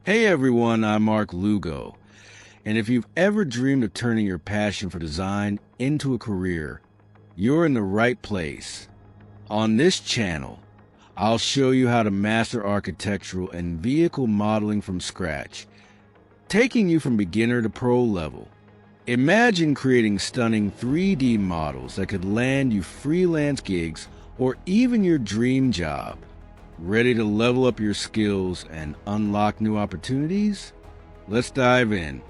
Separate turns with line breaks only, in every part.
Hey everyone, I'm Mark Lugo, and if you've ever dreamed of turning your passion for design into a career, you're in the right place. On this channel, I'll show you how to master architectural and vehicle modeling from scratch, taking you from beginner to pro level. Imagine creating stunning 3D models that could land you freelance gigs or even your dream job. Ready to level up your skills and unlock new opportunities? Let's dive in.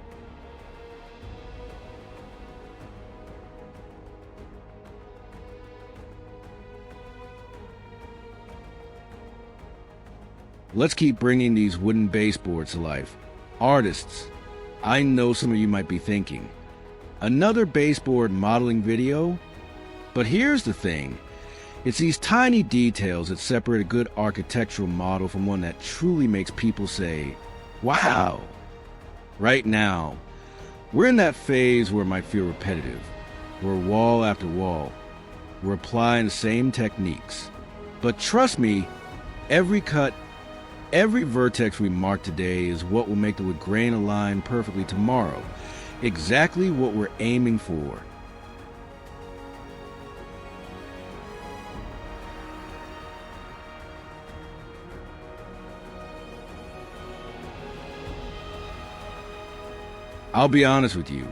Let's keep bringing these wooden baseboards to life. Artists, I know some of you might be thinking, another baseboard modeling video? But here's the thing. It's these tiny details that separate a good architectural model from one that truly makes people say, wow! Right now, we're in that phase where it might feel repetitive. We're wall after wall. We're applying the same techniques. But trust me, every cut, every vertex we mark today is what will make the wood grain align perfectly tomorrow. Exactly what we're aiming for. I'll be honest with you,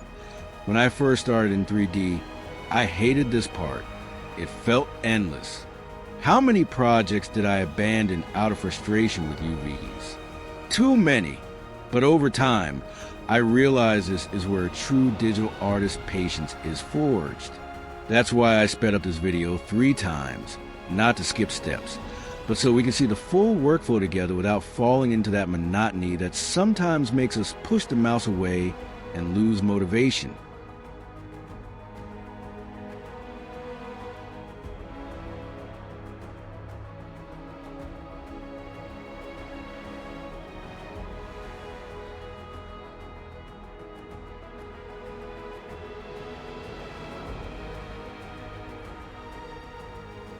when I first started in 3D, I hated this part. It felt endless. How many projects did I abandon out of frustration with UVs? Too many. But over time, I realized this is where a true digital artist's patience is forged. That's why I sped up this video 3 times, not to skip steps, but so we can see the full workflow together without falling into that monotony that sometimes makes us push the mouse away and lose motivation.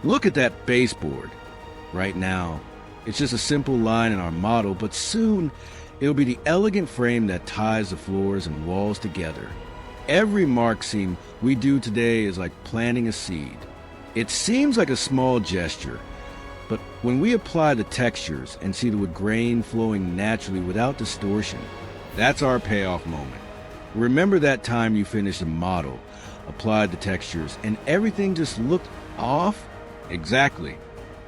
Look at that baseboard. Right now, it's just a simple line in our model, but soon it'll be the elegant frame that ties the floors and walls together. Every mark seam we do today is like planting a seed. It seems like a small gesture, but when we apply the textures and see the wood grain flowing naturally without distortion, that's our payoff moment. Remember that time you finished a model, applied the textures, and everything just looked off? Exactly.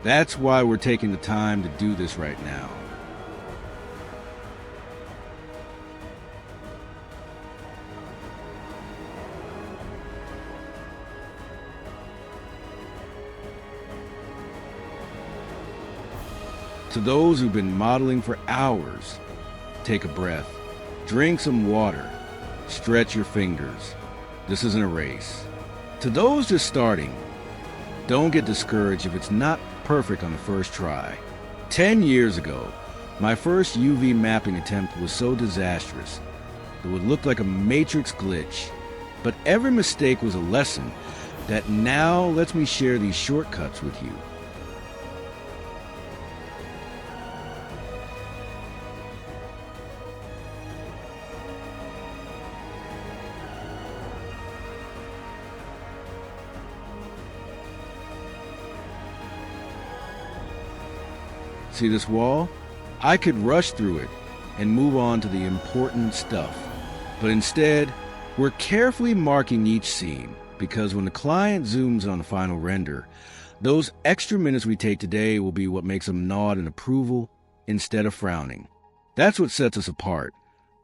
That's why we're taking the time to do this right now. To those who've been modeling for hours, take a breath, drink some water, stretch your fingers. This isn't a race. To those just starting, don't get discouraged if it's not perfect on the first try. 10 years ago, my first UV mapping attempt was so disastrous, it would look like a matrix glitch. But every mistake was a lesson that now lets me share these shortcuts with you. See this wall? I could rush through it and move on to the important stuff. But instead, we're carefully marking each seam because when the client zooms on the final render, those extra minutes we take today will be what makes them nod in approval instead of frowning. That's what sets us apart,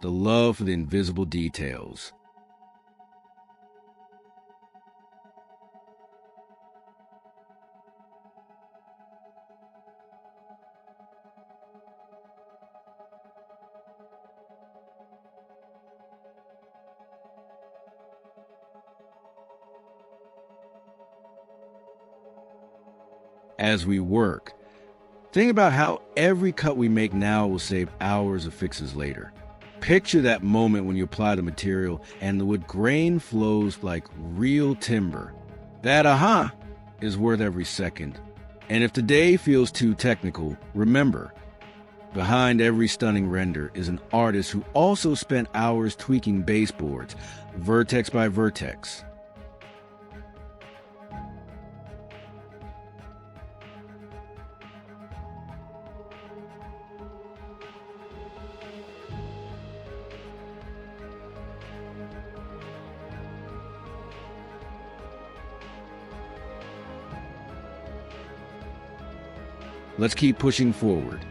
the love for the invisible details. As we work, think about how every cut we make now will save hours of fixes later. Picture that moment when you apply the material and the wood grain flows like real timber. That aha is worth every second. And if the day feels too technical, remember, Behind every stunning render is an artist who also spent hours tweaking baseboards, vertex by vertex. Let's keep pushing forward.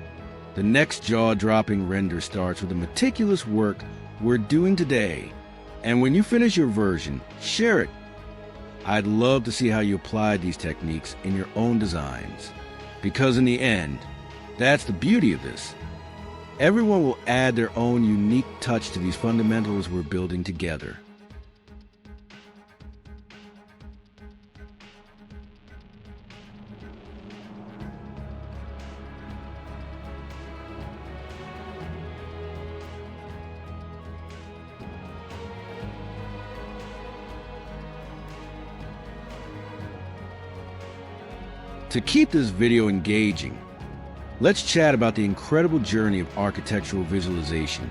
The next jaw-dropping render starts with the meticulous work we're doing today. And when you finish your version, share it. I'd love to see how you applied these techniques in your own designs. Because in the end, that's the beauty of this. Everyone will add their own unique touch to these fundamentals we're building together. To keep this video engaging, let's chat about the incredible journey of architectural visualization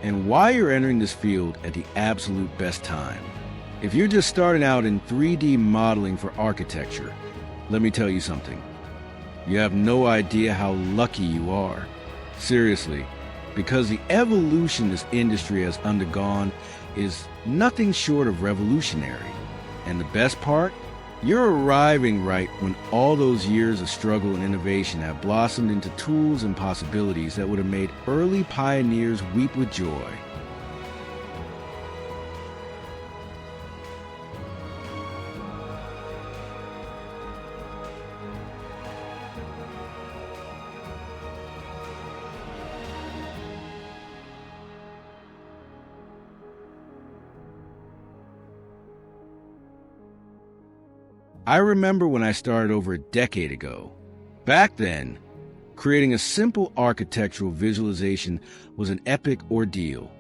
and why you're entering this field at the absolute best time. If you're just starting out in 3D modeling for architecture, let me tell you something. You have no idea how lucky you are. Seriously, because the evolution this industry has undergone is nothing short of revolutionary. And the best part? You're arriving right when all those years of struggle and innovation have blossomed into tools and possibilities that would have made early pioneers weep with joy. I remember when I started over a decade ago. Back then, creating a simple architectural visualization was an epic ordeal.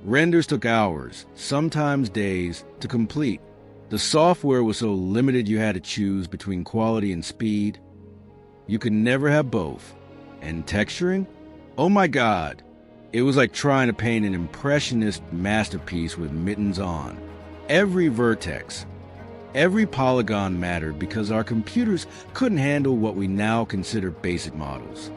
Renders took hours, sometimes days, to complete. The software was so limited you had to choose between quality and speed. You could never have both. And texturing? Oh my God! It was like trying to paint an impressionist masterpiece with mittens on. Every vertex, every polygon mattered because our computers couldn't handle what we now consider basic models.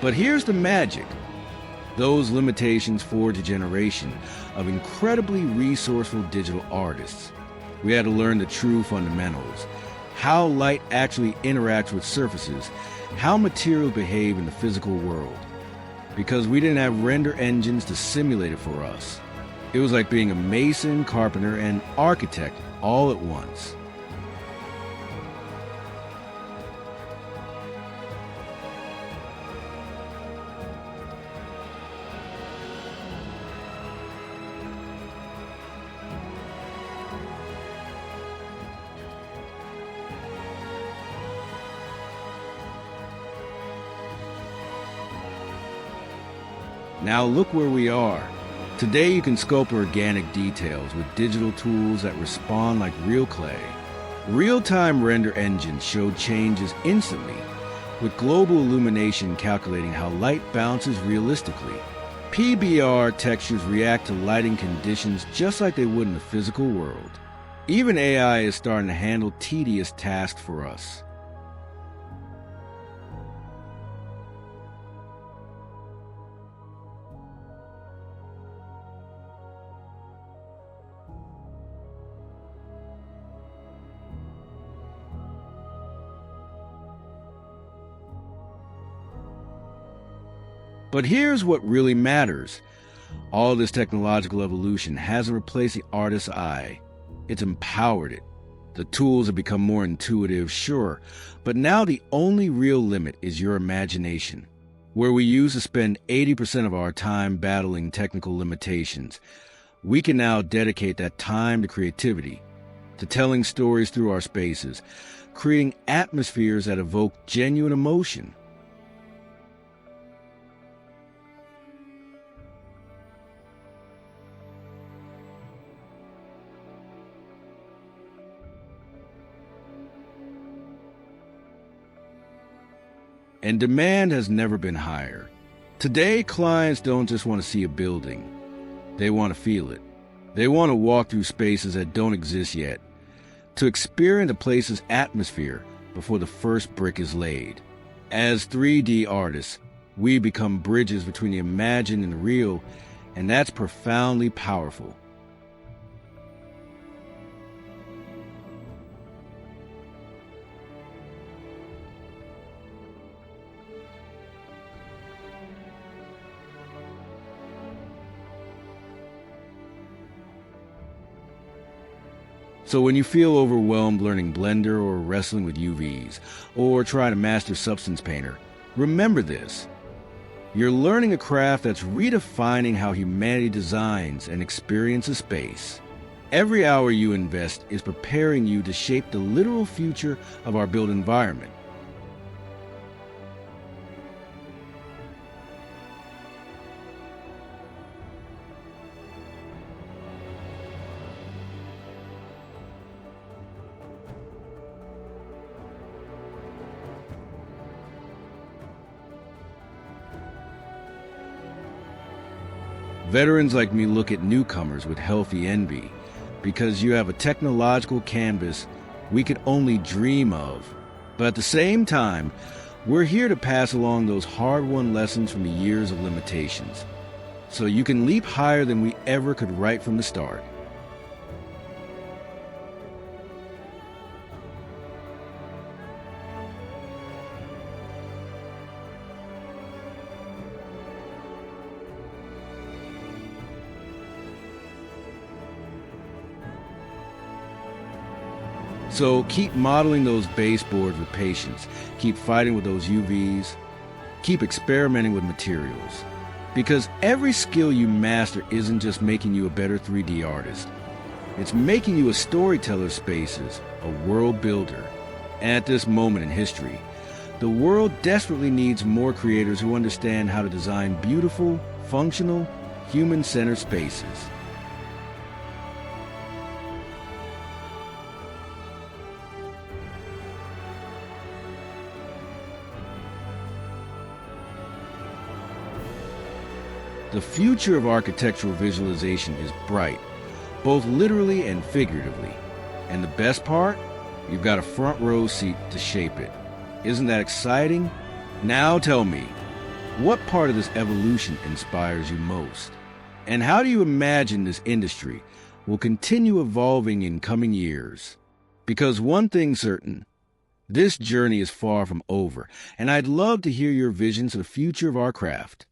But here's the magic. Those limitations forged a generation of incredibly resourceful digital artists. We had to learn the true fundamentals, how light actually interacts with surfaces, how materials behave in the physical world. Because we didn't have render engines to simulate it for us. It was like being a mason, carpenter, and architect all at once. Now look where we are. Today you can sculpt organic details with digital tools that respond like real clay. Real-time render engines show changes instantly, with global illumination calculating how light bounces realistically. PBR textures react to lighting conditions just like they would in the physical world. Even AI is starting to handle tedious tasks for us. But here's what really matters. All this technological evolution hasn't replaced the artist's eye. It's empowered it. The tools have become more intuitive, sure, but now the only real limit is your imagination. Where we used to spend 80% of our time battling technical limitations, we can now dedicate that time to creativity. to telling stories through our spaces, creating atmospheres that evoke genuine emotion. And demand has never been higher. Today, clients don't just want to see a building. They want to feel it. They want to walk through spaces that don't exist yet, to experience a place's atmosphere before the first brick is laid. As 3D artists, we become bridges between the imagined and the real, and that's profoundly powerful. So when you feel overwhelmed learning Blender or wrestling with UVs, or trying to master Substance Painter, remember this. You're learning a craft that's redefining how humanity designs and experiences space. Every hour you invest is preparing you to shape the literal future of our built environment. Veterans like me look at newcomers with healthy envy, because you have a technological canvas we could only dream of. But at the same time, we're here to pass along those hard-won lessons from the years of limitations, so you can leap higher than we ever could right from the start. So keep modeling those baseboards with patience, keep fighting with those UVs, keep experimenting with materials. Because every skill you master isn't just making you a better 3D artist. It's making you a storyteller of spaces, a world builder. And at this moment in history, the world desperately needs more creators who understand how to design beautiful, functional, human-centered spaces. The future of architectural visualization is bright, both literally and figuratively. And the best part? You've got a front row seat to shape it. Isn't that exciting? Now tell me, what part of this evolution inspires you most? And how do you imagine this industry will continue evolving in coming years? Because one thing's certain, this journey is far from over, and I'd love to hear your visions of the future of our craft.